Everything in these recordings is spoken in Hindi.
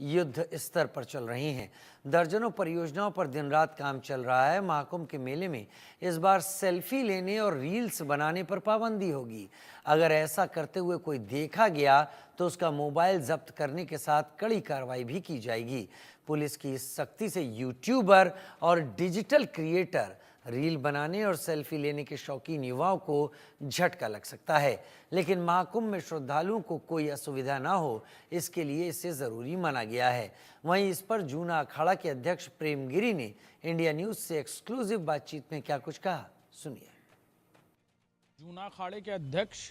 युद्ध स्तर पर चल रही हैं। दर्जनों परियोजनाओं पर दिन रात काम चल रहा है। महाकुंभ के मेले में इस बार सेल्फी लेने और रील्स बनाने पर पाबंदी होगी। अगर ऐसा करते हुए कोई देखा गया तो उसका मोबाइल जब्त करने के साथ कड़ी कार्रवाई भी की जाएगी। पुलिस की इस सख्ती से यूट्यूबर और डिजिटल क्रिएटर, रील बनाने और सेल्फी लेने के शौकीन युवाओं को झटका लग सकता है। लेकिन महाकुंभ में श्रद्धालुओं को कोई असुविधा ना हो, इसके लिए इसे जरूरी माना गया है। वहीं इस पर जूना अखाड़ा के अध्यक्ष प्रेम गिरी ने इंडिया न्यूज से एक्सक्लूसिव बातचीत में क्या कुछ कहा, सुनिए। जूना अखाड़े के अध्यक्ष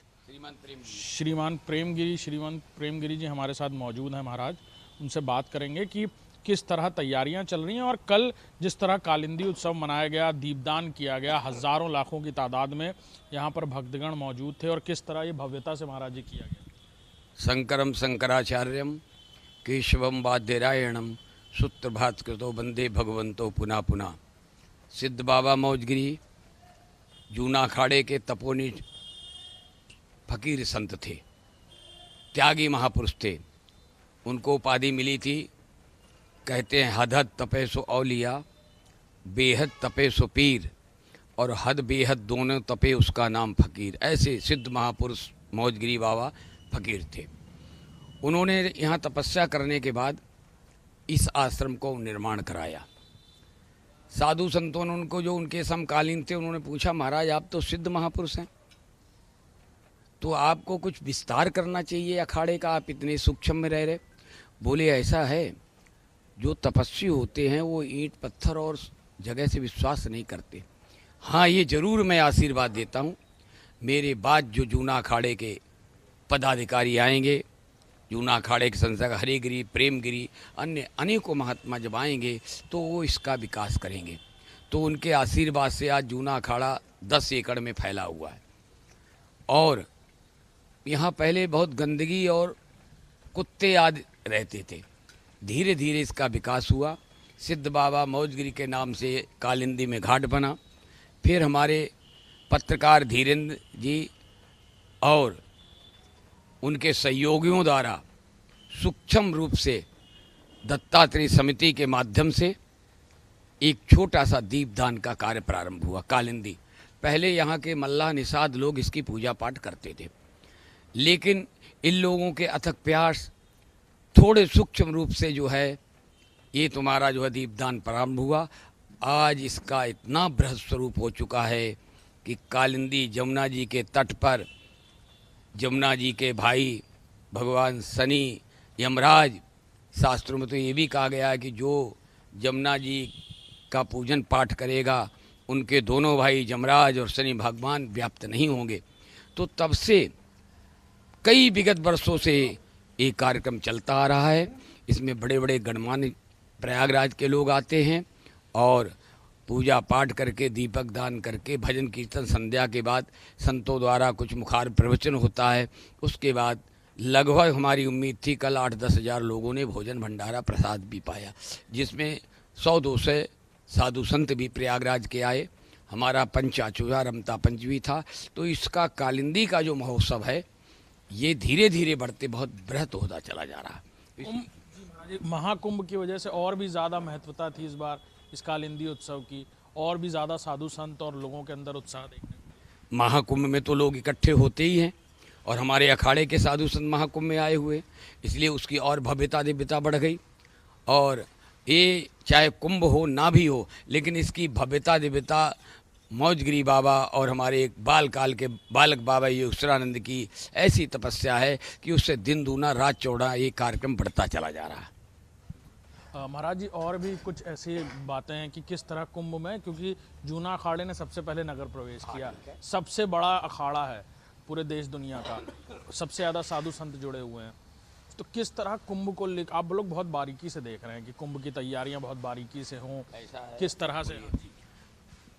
श्रीमान प्रेम गिरी जी हमारे साथ मौजूद हैं। महाराज, उनसे बात करेंगे कि किस तरह तैयारियां चल रही हैं और कल जिस तरह कालिंदी उत्सव मनाया गया, दीपदान किया गया, हजारों लाखों की तादाद में यहाँ पर भक्तगण मौजूद थे और किस तरह ये भव्यता से महाराज जी किया गया। शंकरम शंकराचार्यम केशवम वाद्यरायणम सूत्रभात कृतो वंदे भगवंतो पुनः पुनः। सिद्ध बाबा मौजगिरी जूना अखाड़े के तपोनी फकीर संत थे, त्यागी महापुरुष थे। उनको उपाधि मिली थी, कहते हैं हद हद तपे सो औलिया, बेहद तपे सो पीर, और हद बेहद दोनों तपे उसका नाम फकीर। ऐसे सिद्ध महापुरुष मौजगिरी बाबा फकीर थे। उन्होंने यहाँ तपस्या करने के बाद इस आश्रम को निर्माण कराया। साधु संतों ने उनको, जो उनके समकालीन थे, उन्होंने पूछा, महाराज आप तो सिद्ध महापुरुष हैं, तो आपको कुछ विस्तार करना चाहिए अखाड़े का, आप इतने सूक्ष्म में रह रहे। बोले ऐसा है, जो तपस्वी होते हैं वो ईंट पत्थर और जगह से विश्वास नहीं करते। हाँ, ये जरूर मैं आशीर्वाद देता हूँ, मेरे बाद जो जूना अखाड़े के पदाधिकारी आएंगे, जूना अखाड़े के संस्थापक हरिगिरी, प्रेमगिरी, अन्य अनेकों महात्मा जब आएंगे तो वो इसका विकास करेंगे। तो उनके आशीर्वाद से आज जूना अखाड़ा 10 एकड़ में फैला हुआ है। और यहाँ पहले बहुत गंदगी और कुत्ते आदि रहते थे, धीरे धीरे इसका विकास हुआ। सिद्ध बाबा मौजगिरी के नाम से कालिंदी में घाट बना। फिर हमारे पत्रकार धीरेन्द्र जी और उनके सहयोगियों द्वारा सूक्ष्म रूप से दत्तात्रेय समिति के माध्यम से एक छोटा सा दीपदान का कार्य प्रारंभ हुआ। कालिंदी पहले यहाँ के मल्लाह निषाद लोग इसकी पूजा पाठ करते थे, लेकिन इन लोगों के अथक प्रयास थोड़े सूक्ष्म रूप से जो है ये तुम्हारा जो है दीपदान प्रारंभ हुआ। आज इसका इतना बृहद स्वरूप हो चुका है कि कालिंदी जमुना जी के तट पर जमुना जी के भाई भगवान शनि, यमराज, शास्त्रों में तो ये भी कहा गया है कि जो जमुना जी का पूजन पाठ करेगा उनके दोनों भाई यमराज और शनि भगवान व्याप्त नहीं होंगे। तो तब से कई विगत वर्षों से ये कार्यक्रम चलता आ रहा है। इसमें बड़े बड़े गणमान्य प्रयागराज के लोग आते हैं और पूजा पाठ करके, दीपक दान करके, भजन कीर्तन, संध्या के बाद संतों द्वारा कुछ मुखार प्रवचन होता है। उसके बाद लगभग हमारी उम्मीद थी कल 8-10 हज़ार लोगों ने भोजन भंडारा प्रसाद भी पाया, जिसमें 100-200 साधु संत भी प्रयागराज के आए। हमारा पंचाचूजा रमता पंचवी था। तो इसका कालिंदी का जो महोत्सव है ये धीरे धीरे बढ़ते बहुत बृहत होता चला जा रहा है। महाकुंभ की वजह से और भी ज़्यादा महत्वता थी इस बार इस कालिंदी उत्सव की, और भी ज़्यादा साधु संत और लोगों के अंदर उत्साह देखने को। महाकुंभ में तो लोग इकट्ठे होते ही हैं और हमारे अखाड़े के साधु संत महाकुंभ में आए हुए, इसलिए उसकी और भव्यता दिव्यता बढ़ गई। और ये चाहे कुंभ हो ना भी हो, लेकिन इसकी भव्यता दिव्यता मौजगिरी बाबा और हमारे एक बाल काल के बालक बाबा योगेश्वरानंद की ऐसी तपस्या है कि उससे दिन दूना रात चौड़ा ये कार्यक्रम बढ़ता चला जा रहा है। महाराज जी, और भी कुछ ऐसी बातें हैं कि किस तरह कुंभ में, क्योंकि जूना अखाड़े ने सबसे पहले नगर प्रवेश किया, सबसे बड़ा अखाड़ा है पूरे देश दुनिया का, सबसे ज़्यादा साधु संत जुड़े हुए हैं, तो किस तरह कुंभ को लेकर आप लोग बहुत बारीकी से देख रहे हैं कि कुंभ की तैयारियां बहुत बारीकी से हों, किस तरह से?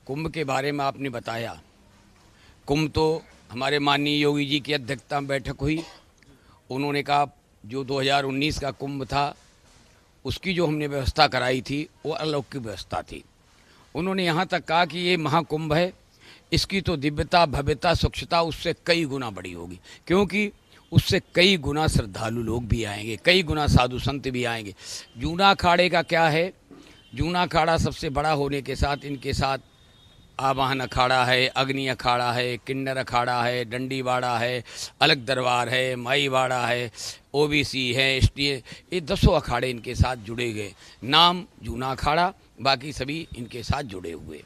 कुंभ के बारे में आपने बताया, कुंभ तो हमारे माननीय योगी जी की अध्यक्षता में बैठक हुई। उन्होंने कहा जो 2019 का कुंभ था उसकी जो हमने व्यवस्था कराई थी वो अलौकिक व्यवस्था थी। उन्होंने यहाँ तक कहा कि ये महाकुंभ है, इसकी तो दिव्यता, भव्यता, स्वच्छता उससे कई गुना बड़ी होगी, क्योंकि उससे कई गुना श्रद्धालु लोग भी आएंगे, कई गुना साधु संत भी आएंगे। जूना अखाड़े का क्या है, जूना अखाड़ा सबसे बड़ा होने के साथ इनके साथ आवाहन अखाड़ा है, अग्नि अखाड़ा है, किन्नर अखाड़ा है, डंडीवाड़ा है, अलग दरबार है, माईवाड़ा है, ओबीसी है, एसटी, ये 10 अखाड़े इनके साथ जुड़े गए। नाम जूना अखाड़ा, बाकी सभी इनके साथ जुड़े हुए।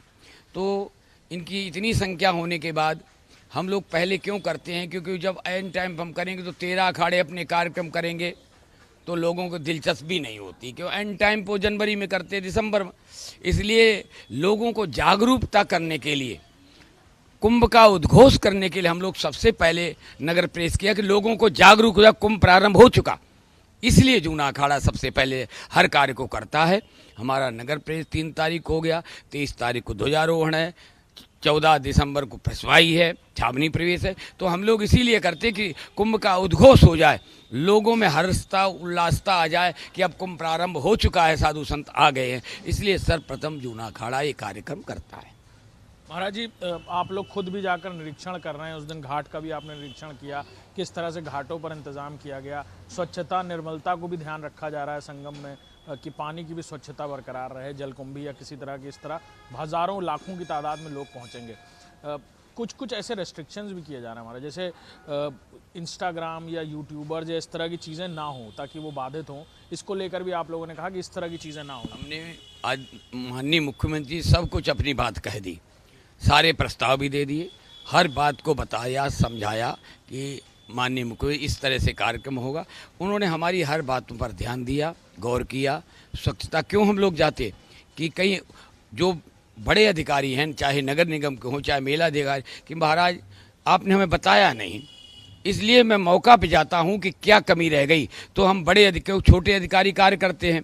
तो इनकी इतनी संख्या होने के बाद हम लोग पहले क्यों करते हैं, क्योंकि जब एन टाइम हम करेंगे तो 13 अखाड़े अपने कार्यक्रम करेंगे तो लोगों को दिलचस्पी नहीं होती, क्यों एंड टाइम को जनवरी में करते, दिसंबर में। इसलिए लोगों को जागरूकता करने के लिए, कुंभ का उद्घोष करने के लिए हम लोग सबसे पहले नगर प्रेस किया कि लोगों को जागरूक हो जाए, कुंभ प्रारंभ हो चुका। इसलिए जूना अखाड़ा सबसे पहले हर कार्य को करता है। हमारा नगर प्रेस 3 तारीख को हो गया, 23 तारीख को ध्वजारोहण है, 14 दिसंबर को फसवाई है, छावनी प्रवेश है। तो हम लोग इसीलिए करते कि कुंभ का उद्घोष हो जाए, लोगों में हर्षता उल्लासता आ जाए कि अब कुंभ प्रारंभ हो चुका है, साधु संत आ गए हैं। इसलिए सर्वप्रथम जूना अखाड़ा ये कार्यक्रम करता है। महाराज जी, आप लोग खुद भी जाकर निरीक्षण कर रहे हैं, उस दिन घाट का भी आपने निरीक्षण किया, किस तरह से घाटों पर इंतजाम किया गया, स्वच्छता निर्मलता को भी ध्यान रखा जा रहा है संगम में, कि पानी की भी स्वच्छता बरकरार रहे, जलकुंभी या किसी तरह की, इस तरह हज़ारों लाखों की तादाद में लोग पहुंचेंगे। कुछ ऐसे रेस्ट्रिक्शंस भी किए जा रहे हैं हमारे, जैसे इंस्टाग्राम या यूट्यूबर या इस तरह की चीज़ें ना हो ताकि वो बाधित हों, इसको लेकर भी आप लोगों ने कहा कि इस तरह की चीज़ें ना हो। हमने आज माननीय मुख्यमंत्री सब कुछ अपनी बात कह दी, सारे प्रस्ताव भी दे दिए, हर बात को बताया, समझाया कि माननीय मुख्यमंत्री इस तरह से कार्यक्रम होगा। उन्होंने हमारी हर बातों पर ध्यान दिया, गौर किया। स्वच्छता क्यों हम लोग जाते कि कहीं जो बड़े अधिकारी हैं, चाहे नगर निगम के हों, चाहे मेला अधिकारी, कि महाराज आपने हमें बताया नहीं, इसलिए मैं मौका पे जाता हूं कि क्या कमी रह गई। तो हम बड़े अधिकारी, छोटे अधिकारी कार्य करते हैं,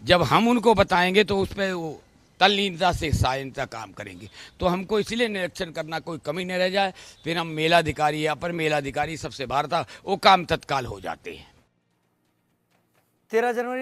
जब हम उनको बताएंगे तो उस पर वो तल्लीनता से सहायता काम करेंगे। तो हमको इसलिए निरीक्षण करना, कोई कमी न रह जाए, फिर हम मेलाधिकारी या अपर मेलाधिकारी सबसे बाहर था, वो काम तत्काल हो जाते हैं। 13 जनवरी